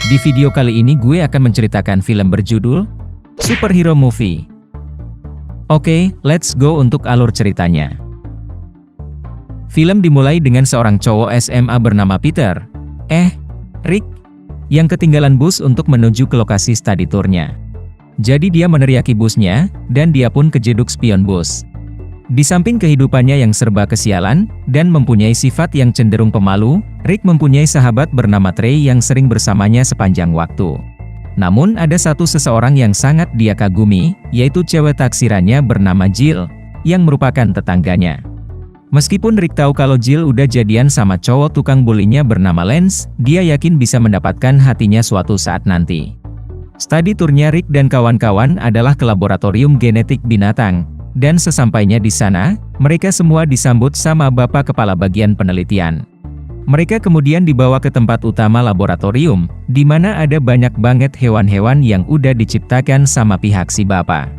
Di video kali ini gue akan menceritakan film berjudul Superhero Movie. Oke, let's go untuk alur ceritanya. Film dimulai dengan seorang cowok SMA bernama Peter, Rick, yang ketinggalan bus untuk menuju ke lokasi study tour-nya. Jadi dia meneriaki busnya, dan dia pun kejeduk spion bus. Di samping kehidupannya yang serba kesialan, dan mempunyai sifat yang cenderung pemalu, Rick mempunyai sahabat bernama Trey yang sering bersamanya sepanjang waktu. Namun ada satu seseorang yang sangat dia kagumi, yaitu cewek taksirannya bernama Jill, yang merupakan tetangganya. Meskipun Rick tahu kalau Jill udah jadian sama cowok tukang bulinya bernama Lance, dia yakin bisa mendapatkan hatinya suatu saat nanti. Study tour-nya Rick dan kawan-kawan adalah ke laboratorium genetik binatang. Dan sesampainya di sana, mereka semua disambut sama bapak kepala bagian penelitian. Mereka kemudian dibawa ke tempat utama laboratorium, di mana ada banyak banget hewan-hewan yang udah diciptakan sama pihak si bapak.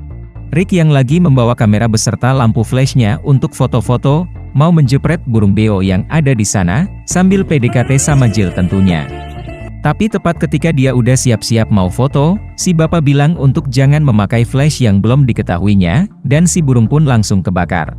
Rick yang lagi membawa kamera beserta lampu flashnya untuk foto-foto, mau menjepret burung beo yang ada di sana, sambil PDKT sama Jill tentunya. Tapi tepat ketika dia udah siap-siap mau foto, si bapak bilang untuk jangan memakai flash yang belum diketahuinya, dan si burung pun langsung kebakar.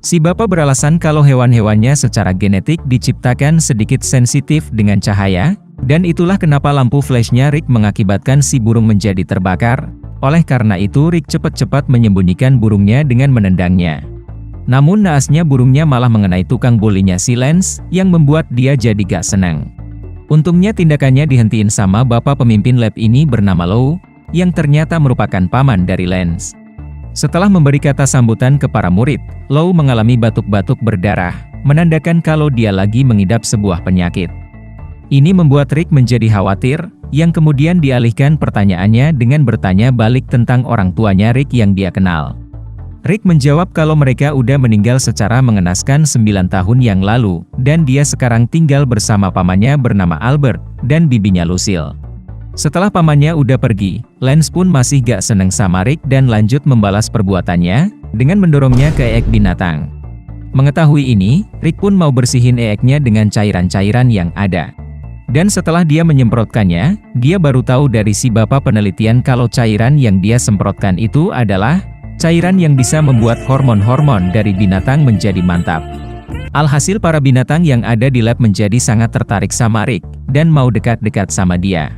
Si bapak beralasan kalau hewan-hewannya secara genetik diciptakan sedikit sensitif dengan cahaya, dan itulah kenapa lampu flashnya Rick mengakibatkan si burung menjadi terbakar. Oleh karena itu Rick cepat-cepat menyembunyikan burungnya dengan menendangnya. Namun naasnya burungnya malah mengenai tukang bulinya si Lance, yang membuat dia jadi gak senang. Untungnya tindakannya dihentiin sama bapak pemimpin lab ini bernama Lou, yang ternyata merupakan paman dari Lance. Setelah memberi kata sambutan ke para murid, Lou mengalami batuk-batuk berdarah, menandakan kalau dia lagi mengidap sebuah penyakit. Ini membuat Rick menjadi khawatir, yang kemudian dialihkan pertanyaannya dengan bertanya balik tentang orang tuanya Rick yang dia kenal. Rick menjawab kalau mereka udah meninggal secara mengenaskan 9 tahun yang lalu, dan dia sekarang tinggal bersama pamannya bernama Albert, dan bibinya Lucille. Setelah pamannya udah pergi, Lance pun masih gak seneng sama Rick dan lanjut membalas perbuatannya, dengan mendorongnya ke eek binatang. Mengetahui ini, Rick pun mau bersihin eeknya dengan cairan-cairan yang ada. Dan setelah dia menyemprotkannya, dia baru tahu dari si bapak penelitian kalau cairan yang dia semprotkan itu adalah cairan yang bisa membuat hormon-hormon dari binatang menjadi mantap. Alhasil para binatang yang ada di lab menjadi sangat tertarik sama Rick, dan mau dekat-dekat sama dia.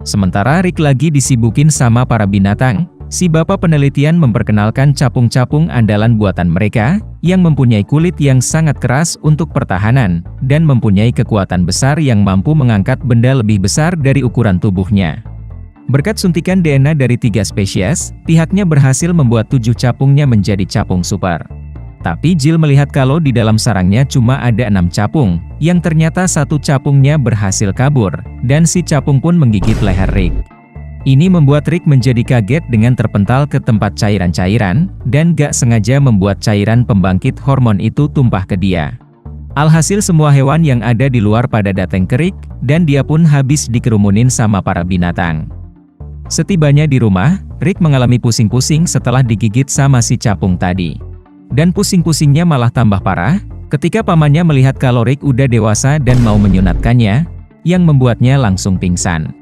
Sementara Rick lagi disibukin sama para binatang, si bapak penelitian memperkenalkan capung-capung andalan buatan mereka, yang mempunyai kulit yang sangat keras untuk pertahanan, dan mempunyai kekuatan besar yang mampu mengangkat benda lebih besar dari ukuran tubuhnya. Berkat suntikan DNA dari 3 spesies, pihaknya berhasil membuat 7 capungnya menjadi capung super. Tapi Jill melihat kalau di dalam sarangnya cuma ada 6 capung, yang ternyata 1 capungnya berhasil kabur, dan si capung pun menggigit leher Rick. Ini membuat Rick menjadi kaget dengan terpental ke tempat cairan-cairan, dan gak sengaja membuat cairan pembangkit hormon itu tumpah ke dia. Alhasil semua hewan yang ada di luar pada datang ke Rick, dan dia pun habis dikerumunin sama para binatang. Setibanya di rumah, Rick mengalami pusing-pusing setelah digigit sama si capung tadi. Dan pusing-pusingnya malah tambah parah, ketika pamannya melihat kalau Rick udah dewasa dan mau menyunatkannya, yang membuatnya langsung pingsan.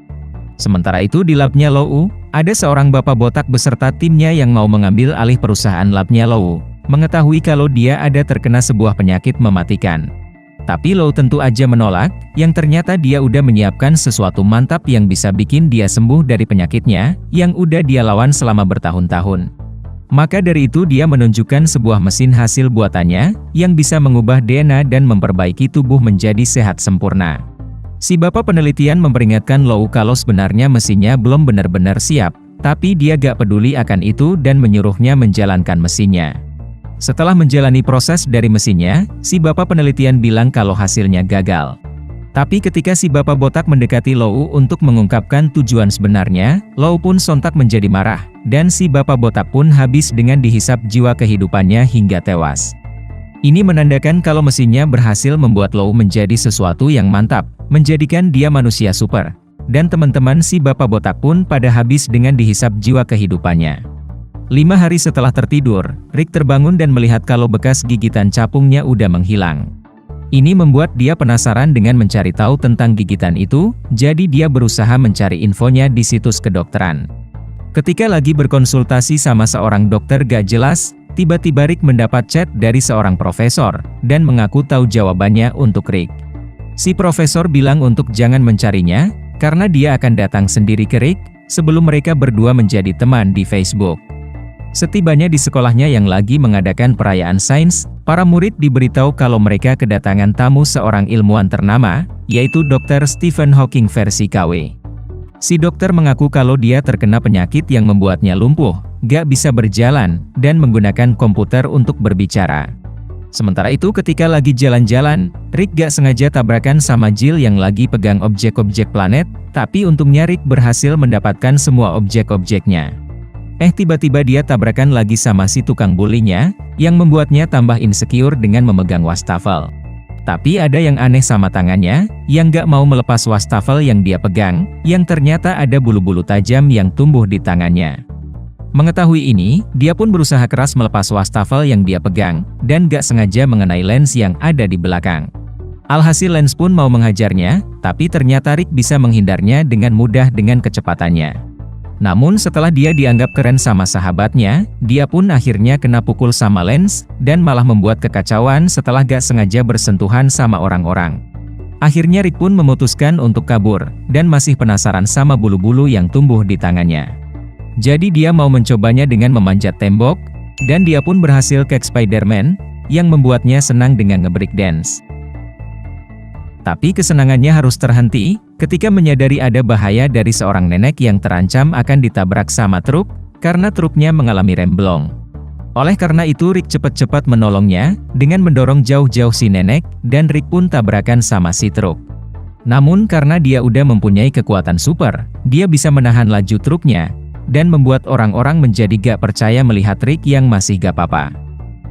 Sementara itu di labnya Lou, ada seorang bapak botak beserta timnya yang mau mengambil alih perusahaan labnya Lou, mengetahui kalau dia ada terkena sebuah penyakit mematikan. Tapi Lou tentu aja menolak, yang ternyata dia udah menyiapkan sesuatu mantap yang bisa bikin dia sembuh dari penyakitnya, yang udah dia lawan selama bertahun-tahun. Maka dari itu dia menunjukkan sebuah mesin hasil buatannya, yang bisa mengubah DNA dan memperbaiki tubuh menjadi sehat sempurna. Si bapak penelitian memperingatkan Lou kalau sebenarnya mesinnya belum benar-benar siap, tapi dia gak peduli akan itu dan menyuruhnya menjalankan mesinnya. Setelah menjalani proses dari mesinnya, si bapak penelitian bilang kalau hasilnya gagal. Tapi ketika si bapak botak mendekati Lou untuk mengungkapkan tujuan sebenarnya, Lou pun sontak menjadi marah, dan si bapak botak pun habis dengan dihisap jiwa kehidupannya hingga tewas. Ini menandakan kalau mesinnya berhasil membuat Lou menjadi sesuatu yang mantap, menjadikan dia manusia super. Dan teman-teman si bapak botak pun pada habis dengan dihisap jiwa kehidupannya. 5 hari setelah tertidur, Rick terbangun dan melihat kalau bekas gigitan capungnya udah menghilang. Ini membuat dia penasaran dengan mencari tahu tentang gigitan itu, jadi dia berusaha mencari infonya di situs kedokteran. Ketika lagi berkonsultasi sama seorang dokter gak jelas, tiba-tiba Rick mendapat chat dari seorang profesor, dan mengaku tahu jawabannya untuk Rick. Si profesor bilang untuk jangan mencarinya, karena dia akan datang sendiri ke Rick, sebelum mereka berdua menjadi teman di Facebook. Setibanya di sekolahnya yang lagi mengadakan perayaan sains, para murid diberitahu kalau mereka kedatangan tamu seorang ilmuwan ternama, yaitu Dr. Stephen Hawking versi KW. Si dokter mengaku kalau dia terkena penyakit yang membuatnya lumpuh, gak bisa berjalan, dan menggunakan komputer untuk berbicara. Sementara itu ketika lagi jalan-jalan, Rick gak sengaja tabrakan sama Jill yang lagi pegang objek-objek planet, tapi untungnya Rick berhasil mendapatkan semua objek-objeknya. Tiba-tiba dia tabrakan lagi sama si tukang bulinya, yang membuatnya tambah insecure dengan memegang wastafel. Tapi ada yang aneh sama tangannya, yang gak mau melepas wastafel yang dia pegang, yang ternyata ada bulu-bulu tajam yang tumbuh di tangannya. Mengetahui ini, dia pun berusaha keras melepas wastafel yang dia pegang, dan gak sengaja mengenai lens yang ada di belakang. Alhasil lens pun mau menghajarnya, tapi ternyata Rick bisa menghindarnya dengan mudah dengan kecepatannya. Namun setelah dia dianggap keren sama sahabatnya, dia pun akhirnya kena pukul sama lens, dan malah membuat kekacauan setelah gak sengaja bersentuhan sama orang-orang. Akhirnya Rick pun memutuskan untuk kabur, dan masih penasaran sama bulu-bulu yang tumbuh di tangannya. Jadi dia mau mencobanya dengan memanjat tembok, dan dia pun berhasil kayak Spider-Man, yang membuatnya senang dengan nge-break dance. Tapi kesenangannya harus terhenti, ketika menyadari ada bahaya dari seorang nenek yang terancam akan ditabrak sama truk, karena truknya mengalami remblong. Oleh karena itu Rick cepat-cepat menolongnya, dengan mendorong jauh-jauh si nenek, dan Rick pun tabrakan sama si truk. Namun karena dia udah mempunyai kekuatan super, dia bisa menahan laju truknya, dan membuat orang-orang menjadi gak percaya melihat Rick yang masih gak apa-apa.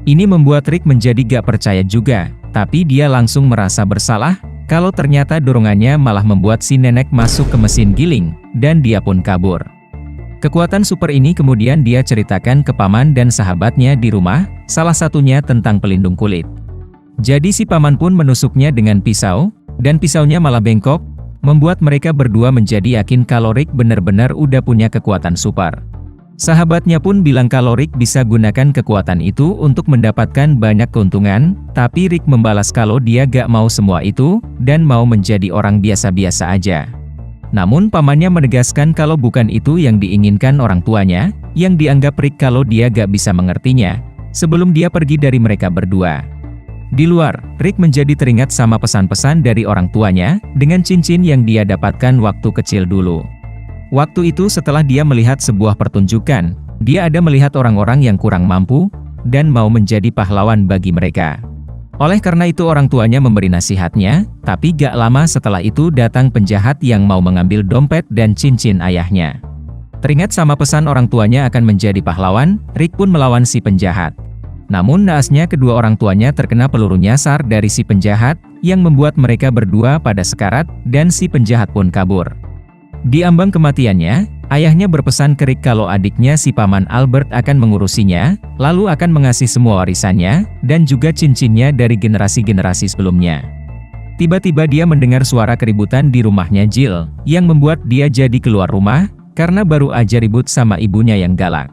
Ini membuat Rick menjadi gak percaya juga, tapi dia langsung merasa bersalah, kalau ternyata dorongannya malah membuat si nenek masuk ke mesin giling, dan dia pun kabur. Kekuatan super ini kemudian dia ceritakan ke paman dan sahabatnya di rumah, salah satunya tentang pelindung kulit. Jadi si paman pun menusuknya dengan pisau, dan pisaunya malah bengkok, membuat mereka berdua menjadi yakin kalau Rick benar-benar udah punya kekuatan super. Sahabatnya pun bilang kalau Rick bisa gunakan kekuatan itu untuk mendapatkan banyak keuntungan, tapi Rick membalas kalau dia gak mau semua itu, dan mau menjadi orang biasa-biasa aja. Namun pamannya menegaskan kalau bukan itu yang diinginkan orang tuanya, yang dianggap Rick kalau dia gak bisa mengertinya, sebelum dia pergi dari mereka berdua. Di luar, Rick menjadi teringat sama pesan-pesan dari orang tuanya, dengan cincin yang dia dapatkan waktu kecil dulu. Waktu itu setelah dia melihat sebuah pertunjukan, dia ada melihat orang-orang yang kurang mampu, dan mau menjadi pahlawan bagi mereka. Oleh karena itu orang tuanya memberi nasihatnya, tapi gak lama setelah itu datang penjahat yang mau mengambil dompet dan cincin ayahnya. Teringat sama pesan orang tuanya akan menjadi pahlawan, Rick pun melawan si penjahat. Namun naasnya kedua orang tuanya terkena peluru nyasar dari si penjahat, yang membuat mereka berdua pada sekarat, dan si penjahat pun kabur. Di ambang kematiannya, ayahnya berpesan ke Rick kalau adiknya si paman Albert akan mengurusinya, lalu akan mengasih semua warisannya, dan juga cincinnya dari generasi-generasi sebelumnya. Tiba-tiba dia mendengar suara keributan di rumahnya Jill, yang membuat dia jadi keluar rumah, karena baru aja ribut sama ibunya yang galak.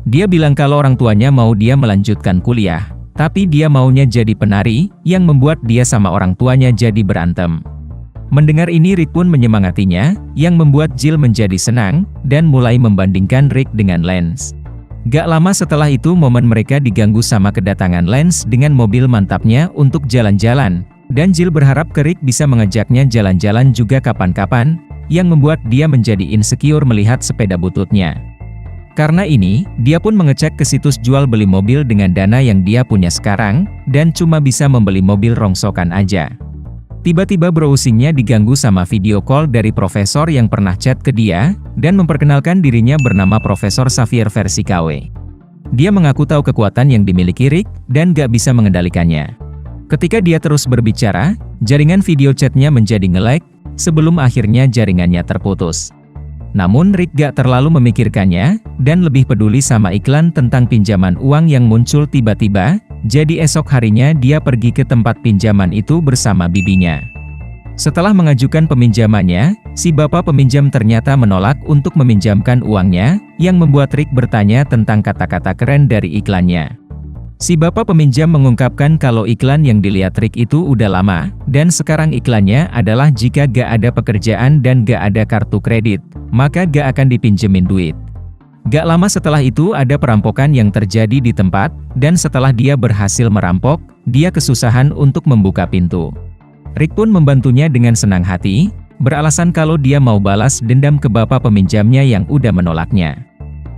Dia bilang kalau orang tuanya mau dia melanjutkan kuliah, tapi dia maunya jadi penari, yang membuat dia sama orang tuanya jadi berantem. Mendengar ini Rick pun menyemangatinya, yang membuat Jill menjadi senang, dan mulai membandingkan Rick dengan Lance. Gak lama setelah itu momen mereka diganggu sama kedatangan Lance dengan mobil mantapnya untuk jalan-jalan, dan Jill berharap ke Rick bisa mengajaknya jalan-jalan juga kapan-kapan, yang membuat dia menjadi insecure melihat sepeda bututnya. Karena ini, dia pun mengecek ke situs jual beli mobil dengan dana yang dia punya sekarang, dan cuma bisa membeli mobil rongsokan aja. Tiba-tiba browsingnya diganggu sama video call dari profesor yang pernah chat ke dia, dan memperkenalkan dirinya bernama Profesor Xavier versi KW. Dia mengaku tahu kekuatan yang dimiliki Rick, dan gak bisa mengendalikannya. Ketika dia terus berbicara, jaringan video chatnya menjadi nge-lag, sebelum akhirnya jaringannya terputus. Namun Rick gak terlalu memikirkannya, dan lebih peduli sama iklan tentang pinjaman uang yang muncul tiba-tiba, Jadi esok harinya dia pergi ke tempat pinjaman itu bersama bibinya. Setelah mengajukan peminjamannya, si bapak peminjam ternyata menolak untuk meminjamkan uangnya, yang membuat Rick bertanya tentang kata-kata keren dari iklannya. Si bapak peminjam mengungkapkan kalau iklan yang dilihat Rick itu udah lama, dan sekarang iklannya adalah jika gak ada pekerjaan dan gak ada kartu kredit, maka gak akan dipinjemin duit. Gak lama setelah itu ada perampokan yang terjadi di tempat, dan setelah dia berhasil merampok, dia kesusahan untuk membuka pintu. Rick pun membantunya dengan senang hati, beralasan kalau dia mau balas dendam ke bapak peminjamnya yang udah menolaknya.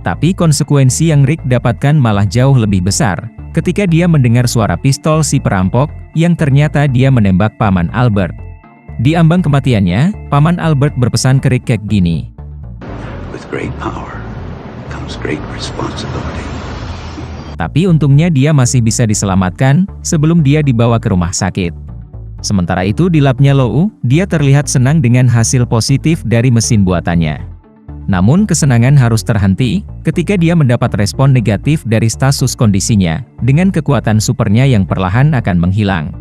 Tapi konsekuensi yang Rick dapatkan malah jauh lebih besar, ketika dia mendengar suara pistol si perampok, yang ternyata dia menembak Paman Albert. Di ambang kematiannya, Paman Albert berpesan ke Rick kayak gini. With great power comes great responsibility. Tapi untungnya dia masih bisa diselamatkan, sebelum dia dibawa ke rumah sakit. Sementara itu di labnya Lou, dia terlihat senang dengan hasil positif dari mesin buatannya. Namun kesenangan harus terhenti, ketika dia mendapat respon negatif dari status kondisinya, dengan kekuatan supernya yang perlahan akan menghilang.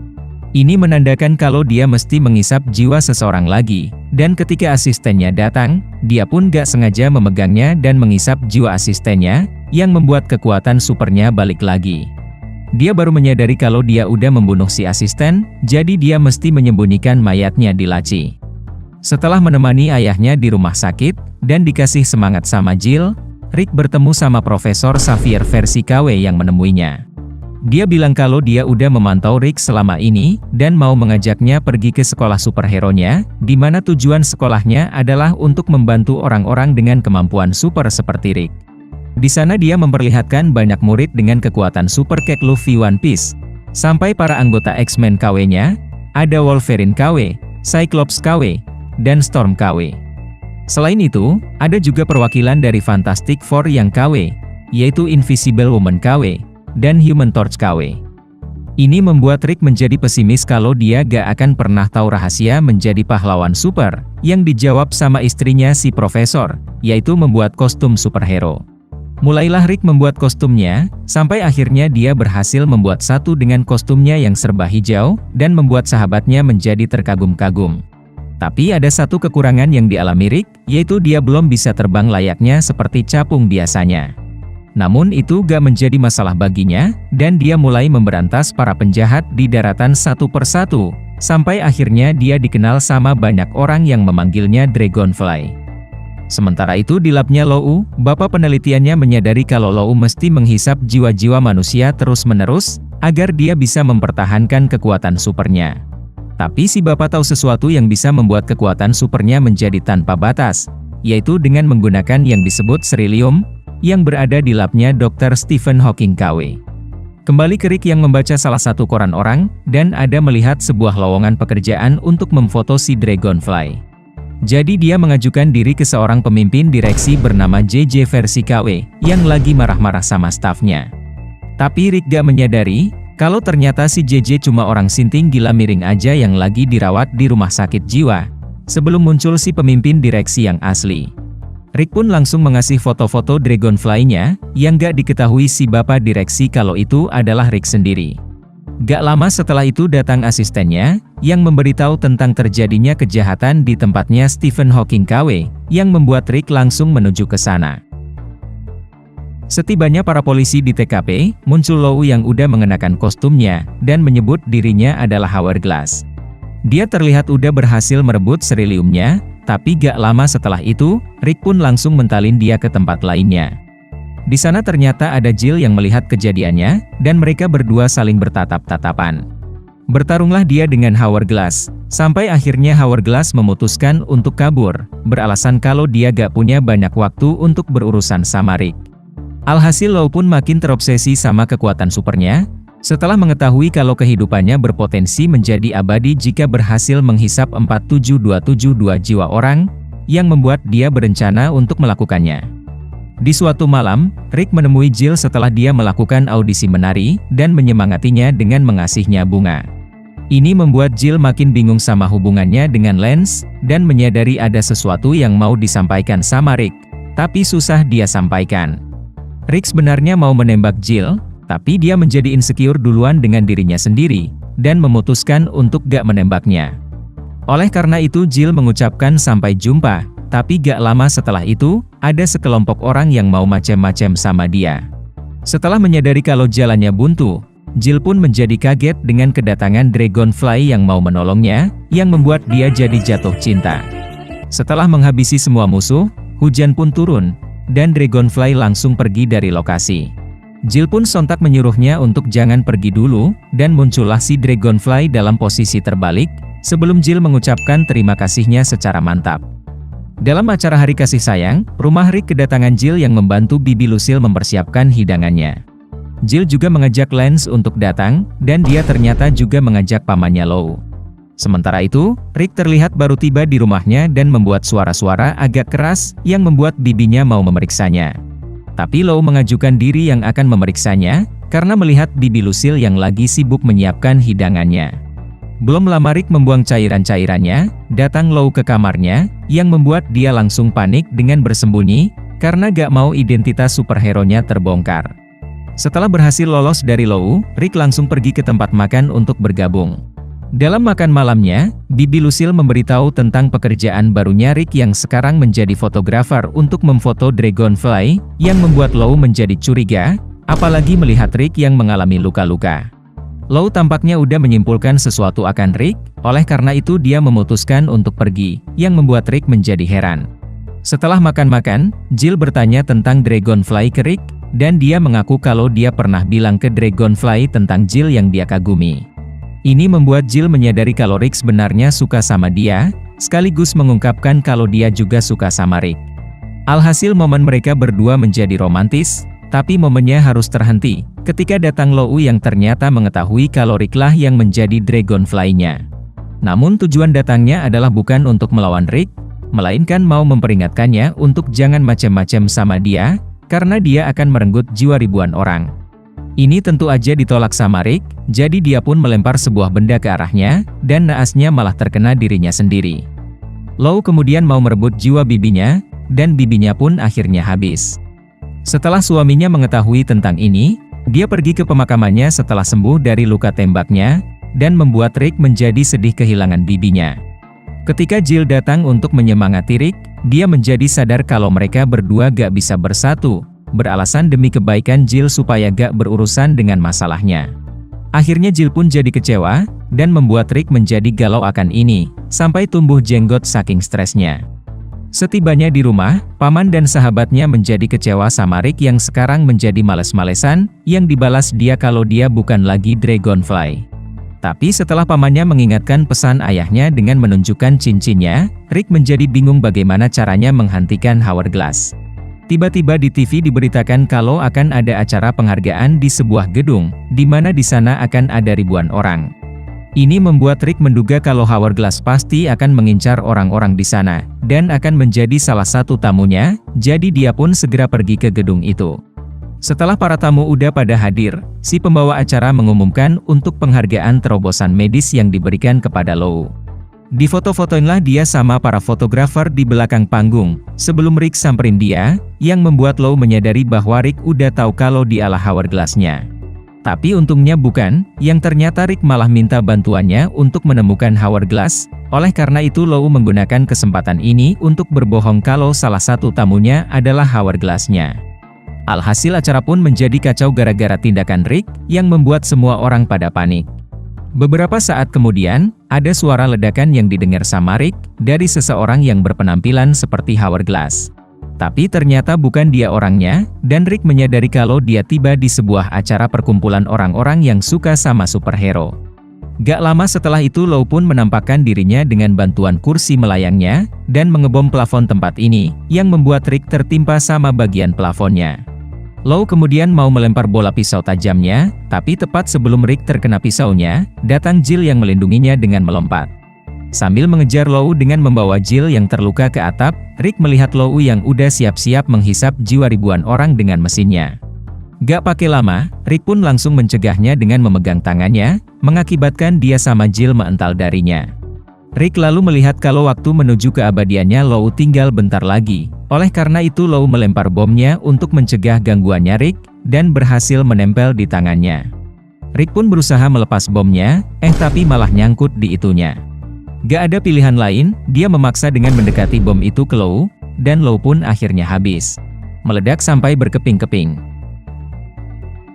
Ini menandakan kalau dia mesti menghisap jiwa seseorang lagi, dan ketika asistennya datang, dia pun gak sengaja memegangnya dan menghisap jiwa asistennya, yang membuat kekuatan supernya balik lagi. Dia baru menyadari kalau dia udah membunuh si asisten, jadi dia mesti menyembunyikan mayatnya di laci. Setelah menemani ayahnya di rumah sakit, dan dikasih semangat sama Jill, Rick bertemu sama Profesor Xavier versi KW yang menemuinya. Dia bilang kalau dia udah memantau Rick selama ini, dan mau mengajaknya pergi ke sekolah superhero-nya, di mana tujuan sekolahnya adalah untuk membantu orang-orang dengan kemampuan super seperti Rick. Di sana dia memperlihatkan banyak murid dengan kekuatan super kayak Luffy One Piece. Sampai para anggota X-Men KW-nya, ada Wolverine KW, Cyclops KW, dan Storm KW. Selain itu, ada juga perwakilan dari Fantastic Four yang KW, yaitu Invisible Woman KW, dan Human Torch KW. Ini membuat Rick menjadi pesimis kalau dia gak akan pernah tahu rahasia menjadi pahlawan super, yang dijawab sama istrinya si Profesor, yaitu membuat kostum superhero. Mulailah Rick membuat kostumnya, sampai akhirnya dia berhasil membuat satu dengan kostumnya yang serba hijau, dan membuat sahabatnya menjadi terkagum-kagum. Tapi ada satu kekurangan yang dialami Rick, yaitu dia belum bisa terbang layaknya seperti capung biasanya. Namun itu gak menjadi masalah baginya, dan dia mulai memberantas para penjahat di daratan satu persatu, sampai akhirnya dia dikenal sama banyak orang yang memanggilnya Dragonfly. Sementara itu di labnya Lou, bapak penelitiannya menyadari kalau Lou mesti menghisap jiwa-jiwa manusia terus-menerus, agar dia bisa mempertahankan kekuatan supernya. Tapi si bapak tahu sesuatu yang bisa membuat kekuatan supernya menjadi tanpa batas, yaitu dengan menggunakan yang disebut Ceruleum, yang berada di labnya Dr. Stephen Hawking KW. Kembali ke Rick yang membaca salah satu koran orang, dan ada melihat sebuah lowongan pekerjaan untuk memfoto si Dragonfly. Jadi dia mengajukan diri ke seorang pemimpin direksi bernama JJ versi KW, yang lagi marah-marah sama stafnya. Tapi Rick gak menyadari, kalau ternyata si JJ cuma orang sinting gila miring aja yang lagi dirawat di rumah sakit jiwa, sebelum muncul si pemimpin direksi yang asli. Rick pun langsung mengasih foto-foto Dragonfly-nya, yang gak diketahui si bapak direksi kalau itu adalah Rick sendiri. Gak lama setelah itu datang asistennya, yang memberitahu tentang terjadinya kejahatan di tempatnya Stephen Hawking KW, yang membuat Rick langsung menuju ke sana. Setibanya para polisi di TKP, muncul Lou yang udah mengenakan kostumnya, dan menyebut dirinya adalah Hourglass. Dia terlihat udah berhasil merebut Ceruleumnya, tapi gak lama setelah itu, Rick pun langsung mentalin dia ke tempat lainnya. Di sana ternyata ada Jill yang melihat kejadiannya, dan mereka berdua saling bertatap-tatapan. Bertarunglah dia dengan Hourglass, sampai akhirnya Hourglass memutuskan untuk kabur, beralasan kalau dia gak punya banyak waktu untuk berurusan sama Rick. Alhasil Lou pun makin terobsesi sama kekuatan supernya, setelah mengetahui kalau kehidupannya berpotensi menjadi abadi jika berhasil menghisap 47272 jiwa orang, yang membuat dia berencana untuk melakukannya. Di suatu malam, Rick menemui Jill setelah dia melakukan audisi menari, dan menyemangatinya dengan mengasihnya bunga. Ini membuat Jill makin bingung sama hubungannya dengan Lance, dan menyadari ada sesuatu yang mau disampaikan sama Rick, tapi susah dia sampaikan. Rick sebenarnya mau menembak Jill, Tapi dia menjadi insecure duluan dengan dirinya sendiri, dan memutuskan untuk gak menembaknya. Oleh karena itu Jill mengucapkan sampai jumpa, tapi gak lama setelah itu, ada sekelompok orang yang mau macem-macem sama dia. Setelah menyadari kalau jalannya buntu, Jill pun menjadi kaget dengan kedatangan Dragonfly yang mau menolongnya, yang membuat dia jadi jatuh cinta. Setelah menghabisi semua musuh, hujan pun turun, dan Dragonfly langsung pergi dari lokasi. Jill pun sontak menyuruhnya untuk jangan pergi dulu, dan muncullah si Dragonfly dalam posisi terbalik, sebelum Jill mengucapkan terima kasihnya secara mantap. Dalam acara Hari Kasih Sayang, rumah Rick kedatangan Jill yang membantu Bibi Lucille mempersiapkan hidangannya. Jill juga mengajak Lance untuk datang, dan dia ternyata juga mengajak pamannya Lou. Sementara itu, Rick terlihat baru tiba di rumahnya dan membuat suara-suara agak keras yang membuat bibinya mau memeriksanya. Tapi Lou mengajukan diri yang akan memeriksanya, karena melihat Bibi Lucille yang lagi sibuk menyiapkan hidangannya. Belum lama Rick membuang cairan-cairannya, datang Lou ke kamarnya, yang membuat dia langsung panik dengan bersembunyi, karena gak mau identitas superhero-nya terbongkar. Setelah berhasil lolos dari Lou, Rick langsung pergi ke tempat makan untuk bergabung. Dalam makan malamnya, Bibi Lucille memberitahu tentang pekerjaan barunya Rick yang sekarang menjadi fotografer untuk memfoto Dragonfly, yang membuat Lou menjadi curiga, apalagi melihat Rick yang mengalami luka-luka. Lou tampaknya udah menyimpulkan sesuatu akan Rick, oleh karena itu dia memutuskan untuk pergi, yang membuat Rick menjadi heran. Setelah makan-makan, Jill bertanya tentang Dragonfly ke Rick, dan dia mengaku kalau dia pernah bilang ke Dragonfly tentang Jill yang dia kagumi. Ini membuat Jill menyadari kalau Rick sebenarnya suka sama dia, sekaligus mengungkapkan kalau dia juga suka sama Rick. Alhasil momen mereka berdua menjadi romantis, tapi momennya harus terhenti, ketika datang Lou yang ternyata mengetahui kalau Rick lah yang menjadi Dragonfly-nya. Namun tujuan datangnya adalah bukan untuk melawan Rick, melainkan mau memperingatkannya untuk jangan macem-macem sama dia, karena dia akan merenggut jiwa ribuan orang. Ini tentu aja ditolak sama Rick, jadi dia pun melempar sebuah benda ke arahnya, dan naasnya malah terkena dirinya sendiri. Lou kemudian mau merebut jiwa bibinya, dan bibinya pun akhirnya habis. Setelah suaminya mengetahui tentang ini, dia pergi ke pemakamannya setelah sembuh dari luka tembaknya, dan membuat Rick menjadi sedih kehilangan bibinya. Ketika Jill datang untuk menyemangati Rick, dia menjadi sadar kalau mereka berdua gak bisa bersatu, beralasan demi kebaikan Jill supaya gak berurusan dengan masalahnya. Akhirnya Jill pun jadi kecewa, dan membuat Rick menjadi galau akan ini, sampai tumbuh jenggot saking stresnya. Setibanya di rumah, paman dan sahabatnya menjadi kecewa sama Rick yang sekarang menjadi males-malesan, yang dibalas dia kalau dia bukan lagi Dragonfly. Tapi setelah pamannya mengingatkan pesan ayahnya dengan menunjukkan cincinnya, Rick menjadi bingung bagaimana caranya menghentikan Hourglass. Tiba-tiba di TV diberitakan kalau akan ada acara penghargaan di sebuah gedung, di mana di sana akan ada ribuan orang. Ini membuat Rick menduga kalau Hourglass pasti akan mengincar orang-orang di sana, dan akan menjadi salah satu tamunya, jadi dia pun segera pergi ke gedung itu. Setelah para tamu udah pada hadir, si pembawa acara mengumumkan untuk penghargaan terobosan medis yang diberikan kepada Lou. Difoto-fotoinlah dia sama para fotografer di belakang panggung, sebelum Rick samperin dia, yang membuat Lou menyadari bahwa Rick udah tahu kalau dialah Hourglass-nya. Tapi untungnya bukan, yang ternyata Rick malah minta bantuannya untuk menemukan Hourglass, oleh karena itu Lou menggunakan kesempatan ini untuk berbohong kalau salah satu tamunya adalah Hourglass-nya. Alhasil acara pun menjadi kacau gara-gara tindakan Rick, yang membuat semua orang pada panik. Beberapa saat kemudian, ada suara ledakan yang didengar sama Rick, dari seseorang yang berpenampilan seperti Hourglass. Tapi ternyata bukan dia orangnya, dan Rick menyadari kalau dia tiba di sebuah acara perkumpulan orang-orang yang suka sama superhero. Gak lama setelah itu Lou pun menampakkan dirinya dengan bantuan kursi melayangnya, dan mengebom plafon tempat ini, yang membuat Rick tertimpa sama bagian plafonnya. Lou kemudian mau melempar bola pisau tajamnya, tapi tepat sebelum Rick terkena pisaunya, datang Jill yang melindunginya dengan melompat. Sambil mengejar Lou dengan membawa Jill yang terluka ke atap, Rick melihat Lou yang udah siap-siap menghisap jiwa ribuan orang dengan mesinnya. Gak pakai lama, Rick pun langsung mencegahnya dengan memegang tangannya, mengakibatkan dia sama Jill mental darinya. Rick lalu melihat kalau waktu menuju keabadiannya Lou tinggal bentar lagi. Oleh karena itu Lou melempar bomnya untuk mencegah gangguannya Rick, dan berhasil menempel di tangannya. Rick pun berusaha melepas bomnya, tapi malah nyangkut di itunya. Gak ada pilihan lain, dia memaksa dengan mendekati bom itu ke Lou, dan Lou pun akhirnya habis. Meledak sampai berkeping-keping.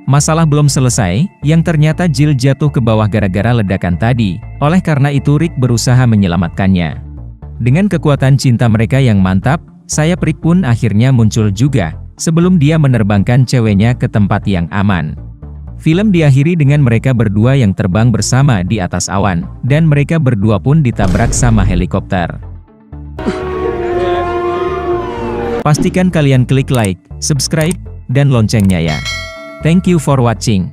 Masalah belum selesai, yang ternyata Jill jatuh ke bawah gara-gara ledakan tadi. Oleh karena itu Rick berusaha menyelamatkannya. Dengan kekuatan cinta mereka yang mantap, sayap Rick pun akhirnya muncul juga, sebelum dia menerbangkan ceweknya ke tempat yang aman. Film diakhiri dengan mereka berdua yang terbang bersama di atas awan, dan mereka berdua pun ditabrak sama helikopter. Pastikan kalian klik like, subscribe, dan loncengnya ya. Thank you for watching.